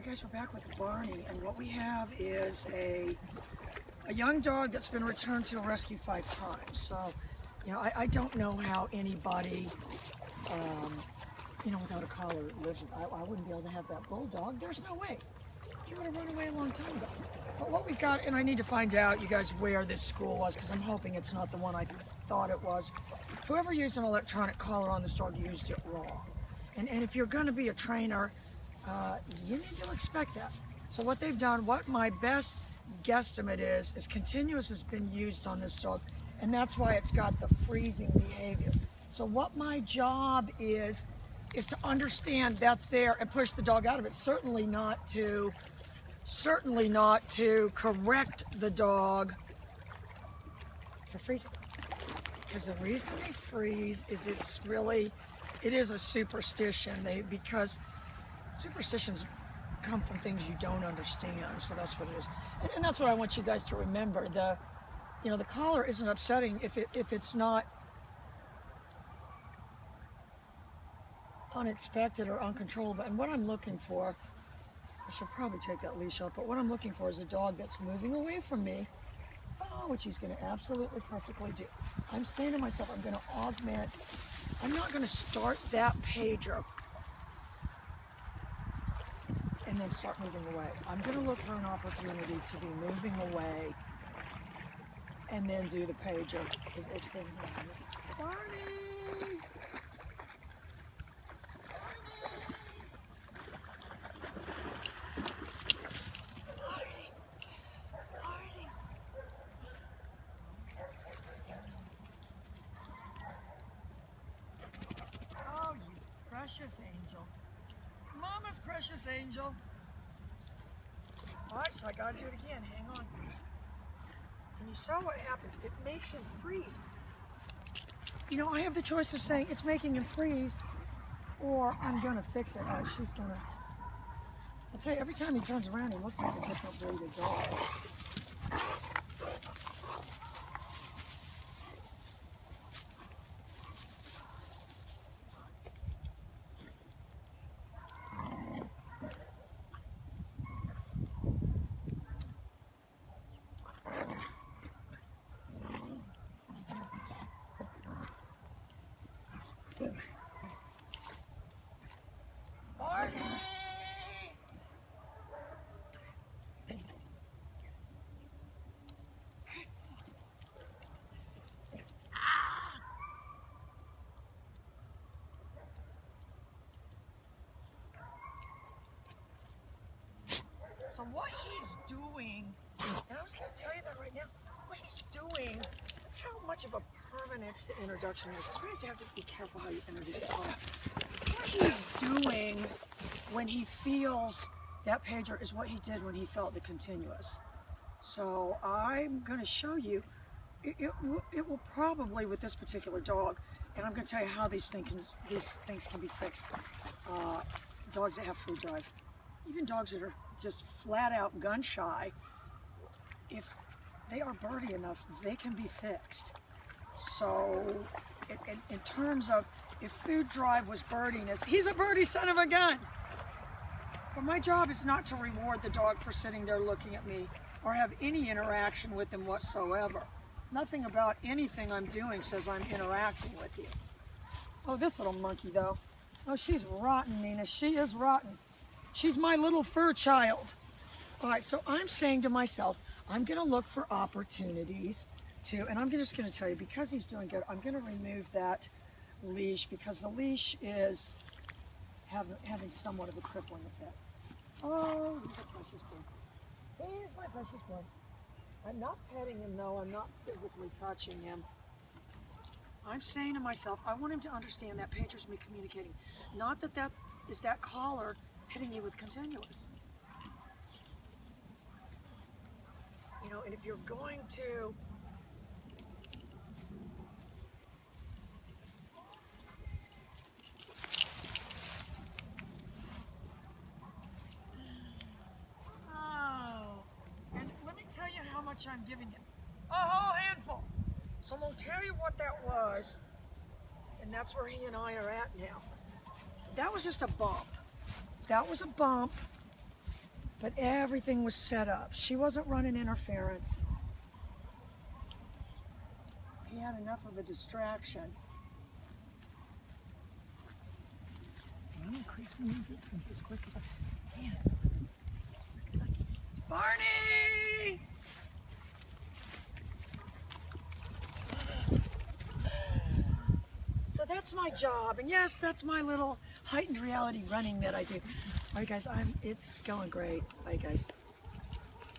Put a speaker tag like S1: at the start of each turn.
S1: Guys, we're back with Barney, and what we have is a young dog that's been returned to a rescue 5 times. So, I don't know how anybody, without a collar lives with. I wouldn't be able to have that bulldog. There's no way. He would have run away a long time ago. But what we've got, and I need to find out, you guys, where this school was, because I'm hoping it's not the one I thought it was. Whoever used an electronic collar on this dog used it wrong. And if you're going to be a trainer, you need to expect that. So what they've done, what my best guesstimate is continuous has been used on this dog, and that's why it's got the freezing behavior. So what my job is to understand that's there and push the dog out of it. Certainly not to correct the dog for freezing. Because the reason they freeze is it is a superstition. Because superstitions come from things you don't understand, so that's what it is. And that's what I want you guys to remember. The collar isn't upsetting if it's not unexpected or uncontrollable. And what I'm looking for, I should probably take that leash off, but what I'm looking for is a dog that's moving away from me, which he's going to absolutely perfectly do. I'm saying to myself, I'm going to augment. I'm not going to start that pager and then start moving away. I'm going to look for an opportunity to be moving away and then do the pager. It's been Barney! Oh, you precious angel. Mama's precious angel. All right, so I gotta do it again. Hang on. And you saw what happens. It makes him freeze. I have the choice of saying it's making him freeze, or I'm gonna fix it. She's gonna. I'll tell you, every time he turns around, he looks like a different breed of dog. Barney! So what he's doing, and I was going to tell you that right now, what he's doing, that's how much of a permanence the introduction is. That's why you have to be careful how you introduce the dog. What he's doing when he feels that pager is what he did when he felt the continuous. So I'm going to show you, it will probably, with this particular dog, and I'm going to tell you how these things can be fixed. Dogs that have food drive, even dogs that are just flat out gun shy, if they are birdie enough, they can be fixed. So in terms of if food drive was birdiness, he's a birdie son of a gun. But my job is not to reward the dog for sitting there looking at me or have any interaction with him whatsoever. Nothing about anything I'm doing says I'm interacting with you. Oh, this little monkey though. Oh, she's rotten, Nina. She is rotten. She's my little fur child. All right, so I'm saying to myself, I'm going to look for opportunities to, and I'm just going to tell you, because he's doing good, I'm going to remove that leash because the leash is having somewhat of a crippling effect. Oh, he's a precious boy. He's my precious boy. I'm not petting him, though. I'm not physically touching him. I'm saying to myself, I want him to understand that pager's me communicating. Not that is that collar hitting you with continuous. And if you're going to and let me tell you how much I'm giving him. A whole handful. So I'm going to tell you what that was, and that's where he and I are at now. That was just a bump. That was a bump, But everything was set up. She wasn't running interference. He had enough of a distraction. I'm increasing things as quick as I can. Barney! So that's my job, and yes, that's my little heightened reality running that I do. All right, guys, it's going great. Bye, guys.